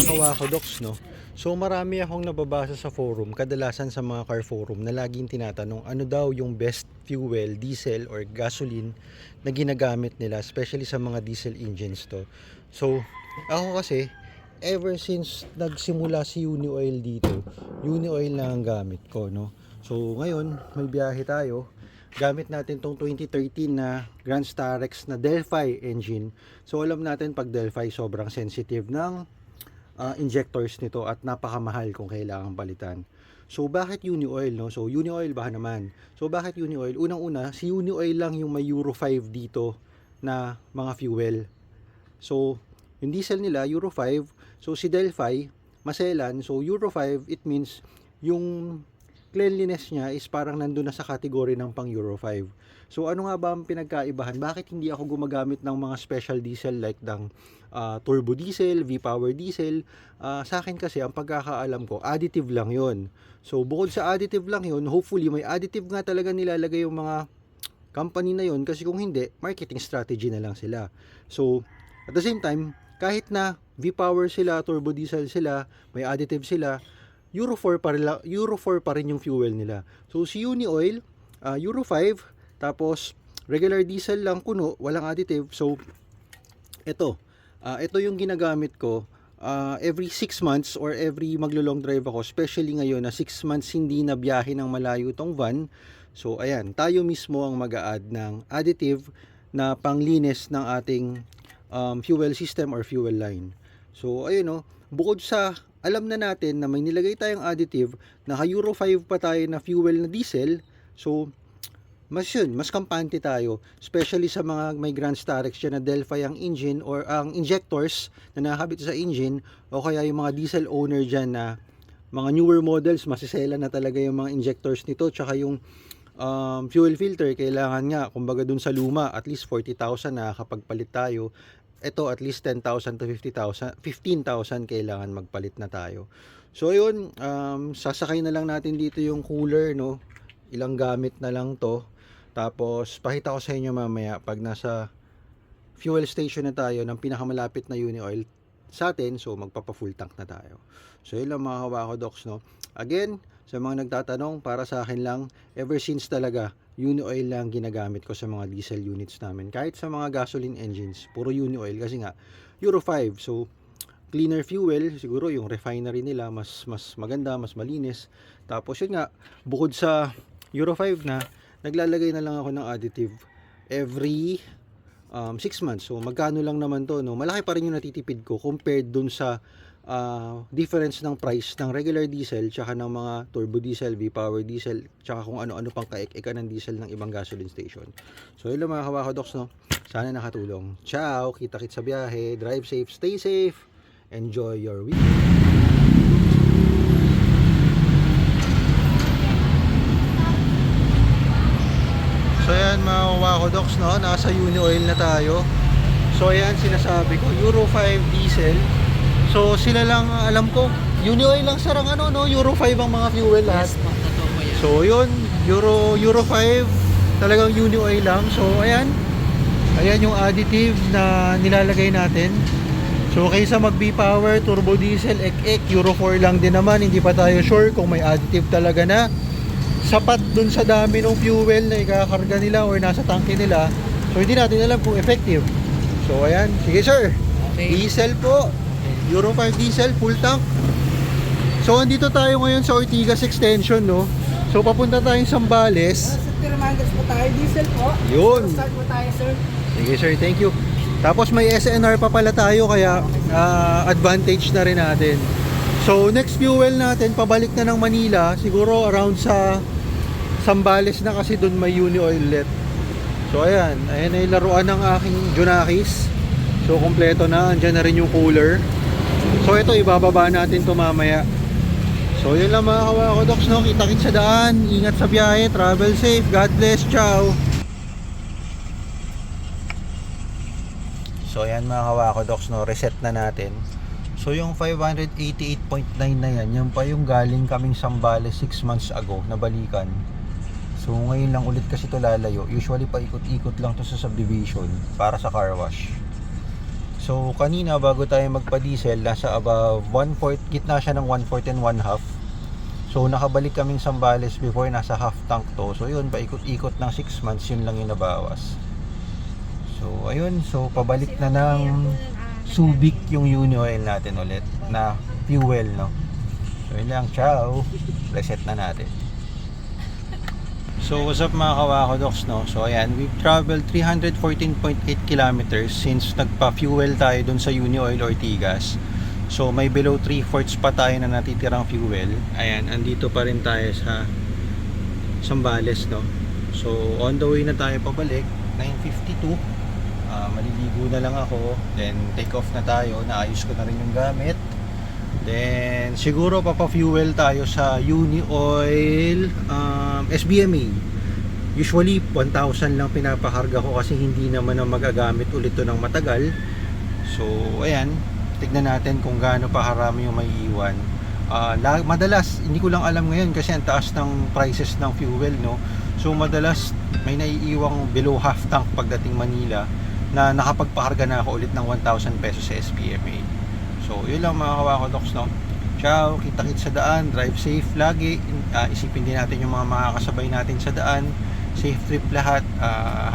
mga kawakodoks, no? So marami akong nababasa sa forum, kadalasan sa mga car forum na laging tinatanong ano daw yung best fuel, diesel or gasoline na ginagamit nila, especially sa mga diesel engines to. So ako kasi, ever since nagsimula si Unioil dito, Unioil na ang gamit ko, no? So ngayon, may biyahe tayo. Gamit natin tong 2013 na Grand Starex na Delphi engine. So alam natin pag Delphi sobrang sensitive ng injectors nito at napakamahal kung kailangan palitan. So bakit Unioil, no? So Unioil baka naman. So bakit Unioil? Unang-una, si Unioil lang yung may Euro 5 dito na mga fuel. So yung diesel nila Euro 5. So si Delphi maselan. So Euro 5, it means yung cleanliness niya is parang nandun na sa category ng pang Euro 5. So ano nga ba ang pinagkaibahan? Bakit hindi ako gumagamit ng mga special diesel like ng turbo diesel, V-power diesel? Sa akin kasi ang pagkakaalam ko, additive lang yon. So bukod sa additive lang yon, hopefully may additive nga talaga nilalagay yung mga company na yon, kasi kung hindi, marketing strategy na lang sila. So at the same time, kahit na V-power sila, turbo diesel sila, may additive sila, Euro 4 pa rin yung fuel nila. So si Unioil, Euro 5, tapos regular diesel lang kuno, walang additive. So ito yung ginagamit ko every 6 months or every maglo-long drive ako, especially ngayon na 6 months hindi na biyahe ng malayo tong van. So ayan, tayo mismo ang mag-a-add ng additive na panglinis ng ating fuel system or fuel line. So ayun, no, bukod sa alam na natin na may nilagay tayong additive, naka Euro 5 pa tayo na fuel na diesel, so mas kampante tayo, especially sa mga may Grand Starex dyan na Delphi ang engine or ang injectors na nakakabit sa engine, o kaya yung mga diesel owner dyan na mga newer models, masisela na talaga yung mga injectors nito, tsaka yung fuel filter, kailangan nga, kumbaga dun sa luma, at least 40,000 na kapag palit tayo. Ito at least 10,000 to 50,000, 15,000 kailangan magpalit na tayo. So ayun, sasakay na lang natin dito yung cooler, no? Ilang gamit na lang to. Tapos pakita ko sa inyo mamaya pag nasa fuel station na tayo ng pinakamalapit na Unioil sa atin, so magpapa full tank na tayo. So yun lang mga kawakodoks, no? Again, sa mga nagtatanong, para sa akin lang, ever since talaga, Unioil lang ginagamit ko sa mga diesel units namin. Kahit sa mga gasoline engines, puro Unioil kasi nga Euro 5. So cleaner fuel, siguro yung refinery nila mas maganda, mas malinis. Tapos yun nga, bukod sa Euro 5 na, naglalagay na lang ako ng additive every 6 months. So magkano lang naman to, no? Malaki pa rin yung natitipid ko compared dun sa difference ng price ng regular diesel tsaka ng mga turbo diesel, V-power diesel, tsaka kung ano-ano pang kaek-eka ng diesel ng ibang gasoline station. So yun lang mga kawakodoks, no? Sana nakatulong. Ciao! Kita-kits sa biyahe. Drive safe, stay safe, enjoy your week. So yan mga kawakodoks, no? Nasa Unioil na tayo. So ayan, sinasabi ko, Euro 5 diesel. So sila lang alam ko, Unioil lang sarang ano, no? Euro 5 ang mga fuel lahat. Yes, so yun, Euro 5 talagang Unioil lang. So ayan yung additive na nilalagay natin. So kaysa mag V-power, turbo diesel, Euro 4 lang din naman. Hindi pa tayo sure kung may additive talaga na sapat dun sa dami ng fuel na ikakarga nila or nasa tangke nila. So hindi natin alam kung effective. So ayan, sige sir, okay. Diesel po, Euro 5 diesel, full tank. So andito tayo ngayon sa Ortigas Extension, no? So papunta tayong Sambales. Sa Piramangas po tayo, diesel po. Yun. Start po tayo, sir. Sige sir, thank you. Tapos may SNR pa pala tayo, kaya advantage na rin natin. So next fuel natin, pabalik na ng Manila, siguro around sa Sambales na, kasi doon may Unioil ulit. So ayan ay laruan ng aking Junakis. So kompleto na, andyan na rin yung cooler. So ito, ibababa natin to mamaya. So yun lang mga kawakodoks, no? Kita-kits sa daan, ingat sa biyahe, travel safe, God bless, ciao. So yan mga kawakodoks, no? Reset na natin. So yung 588.9 na yan pa yung galing kaming Sambales 6 months ago na balikan. So ngayon lang ulit kasi ito lalayo. Usually paikot-ikot lang to sa subdivision para sa car wash. So kanina bago tayo magpa-diesel, nasa above 1/4, gitna siya ng 1/4 and 1/2. So nakabalik kaming Zambales before, nasa half tank to. So yun, paikot-ikot ng 6 months, yun lang yung nabawas. So ayun, so pabalik na ng Subic yung uni oil natin ulit na fuel, no. So yun lang, ciao. Reset na natin. So what's up mga kawakodoks, no? So ayan, we've traveled 314.8 kilometers since nagpa-fuel tayo dun sa Uni Oil Ortigas. So may below 3/4 pa tayo na natitirang fuel. Ayan, andito pa rin tayo sa Zambales, no? So on the way na tayo pabalik, 9:52. Maliligo na lang ako, then take off na tayo, naayos ko na rin yung gamit. Then siguro papa-fuel tayo sa Uni Oil SBMA. Usually 1,000 lang pinapakarga ko kasi hindi naman na magagamit ulit to ng matagal. So ayan, tignan natin kung gaano pa karami yung maiiwan. Madalas, hindi ko lang alam ngayon kasi ang taas ng prices ng fuel, no. So madalas may naiiwang below half tank pagdating Manila na nakapagpakarga na ako ulit ng 1,000 pesos sa SBMA. So yun lang mga kawakodoks, no. Ciao, kita-kits sa daan, drive safe lagi. Isipin din natin yung mga makakasabay natin sa daan. Safe trip lahat.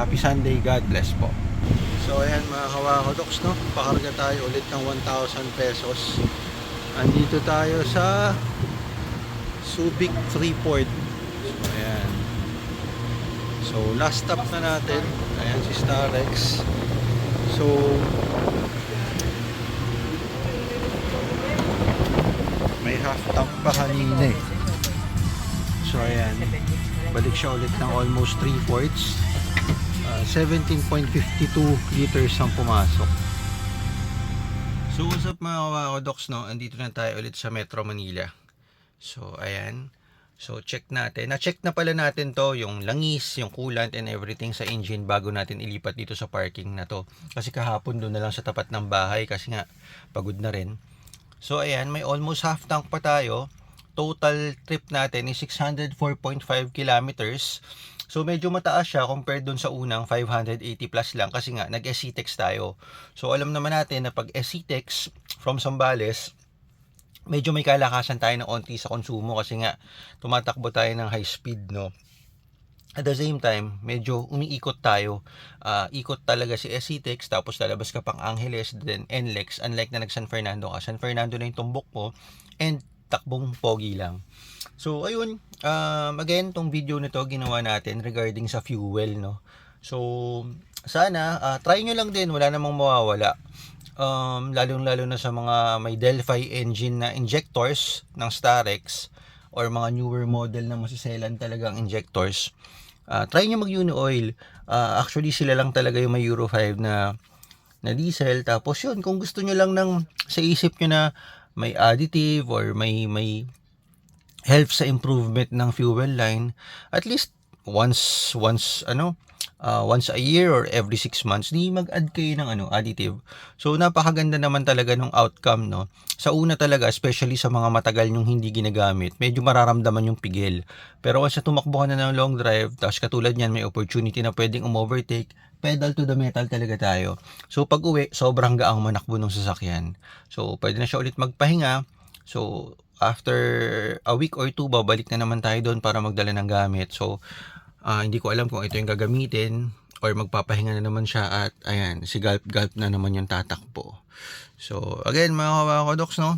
Happy Sunday, God bless po. So ayan mga kawakodoks, no, pakarga tayo ulit ng 1,000 pesos. Andito tayo sa Subic Freeport. So ayan. So last stop na natin. Ayan si Starex. So may half tank pa kanina eh. So ayan, balik siya ulit ng almost 3/4. 17.52 liters ang pumasok. So what's up mga kawakodoks, no? Andito na tayo ulit sa Metro Manila. So ayan, so check natin, na-check na pala natin to, yung langis, yung coolant and everything sa engine bago natin ilipat dito sa parking na to. Kasi kahapon doon na lang sa tapat ng bahay kasi nga pagod na rin. So ayan, may almost half tank pa tayo. Total trip natin is 604.5 kilometers. So medyo mataas siya compared dun sa unang 580 plus lang kasi nga nag-SCTEX tayo. So alam naman natin na pag SCTEX from Zambales, medyo may kalakasan tayo ng onti sa konsumo kasi nga tumatakbo tayo ng high speed, no. At the same time, medyo umiikot tayo. Ikot talaga si SCTEX, tapos lalabas ka pang Angeles, then NLEX. Unlike na nag San Fernando ka, San Fernando na yung tumbok mo, and takbong pogi lang. So ayun, again, tong video nito ginawa natin regarding sa fuel, no. So sana try nyo lang din, wala namang mawawala. Lalong-lalo na sa mga may Delphi engine na injectors ng Starex or mga newer model na masiselan talagang injectors. Try nyo mag Uni Oil. Actually sila lang talaga yung may Euro 5 na diesel. Tapos yun, kung gusto nyo lang ng sa isip nyo na may additive or may help sa improvement ng fuel line, at least once a year or every 6 months, di mag-add kayo ng additive. So napakaganda naman talaga ng outcome, no. Sa una talaga, especially sa mga matagal yung hindi ginagamit, medyo mararamdaman yung pigil. Pero once tumakbo ka na ng long drive, tapos katulad niyan may opportunity na pwedeng overtake, pedal to the metal talaga tayo. So pag uwi, sobrang gaang manakbo ng sasakyan. So pwede na siya ulit magpahinga. So after a week or two, babalik na naman tayo doon para magdala ng gamit. So hindi ko alam kung ito yung gagamitin or magpapahinga na naman siya, at ayan, si Gulp na naman yung tatakbo. So again mga kawakodoks, no,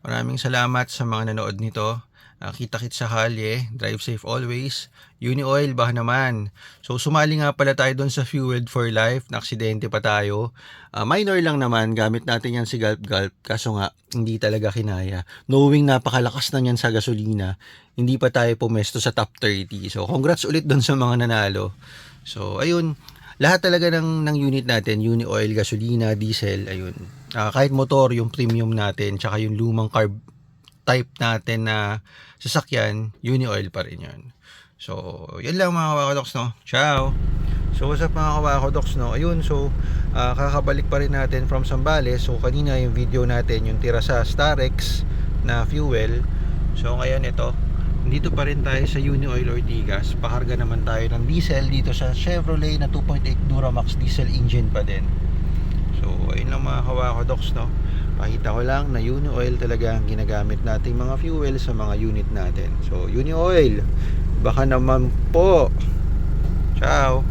maraming salamat sa mga nanood nito. Kita-kits sa kalye, drive safe always. Uni Oil bah naman. So sumali nga pala tayo doon sa Fueled for Life, na-aksidente pa tayo. Minor lang naman, gamit natin yan si Gulp, kaso nga hindi talaga kinaya. Knowing napakalakas na yan sa gasolina, hindi pa tayo pumesto sa top 30. So congrats ulit doon sa mga nanalo. So ayun, lahat talaga ng unit natin, Uni Oil, gasolina, diesel, ayun. Kahit motor, yung premium natin, tsaka yung lumang carb type natin na sasakyan, Uni Oil pa rin yun. So yun lang mga kawakodoks, no. Ciao. So what's up mga kawakodoks, no. Ayun, so kakabalik pa rin natin from Zambales. So kanina yung video natin, yung tira sa Starex na fuel. So ngayon ito, dito pa rin tayo sa Uni Oil Ortigas. Pakarga naman tayo ng diesel dito sa Chevrolet na 2.8 Duramax diesel engine pa din. So ayun lang mga kawakodoks, no. Pakita ko lang na Uni Oil talaga ang ginagamit nating mga fuel sa mga unit natin. So Uni Oil, baka naman po. Ciao.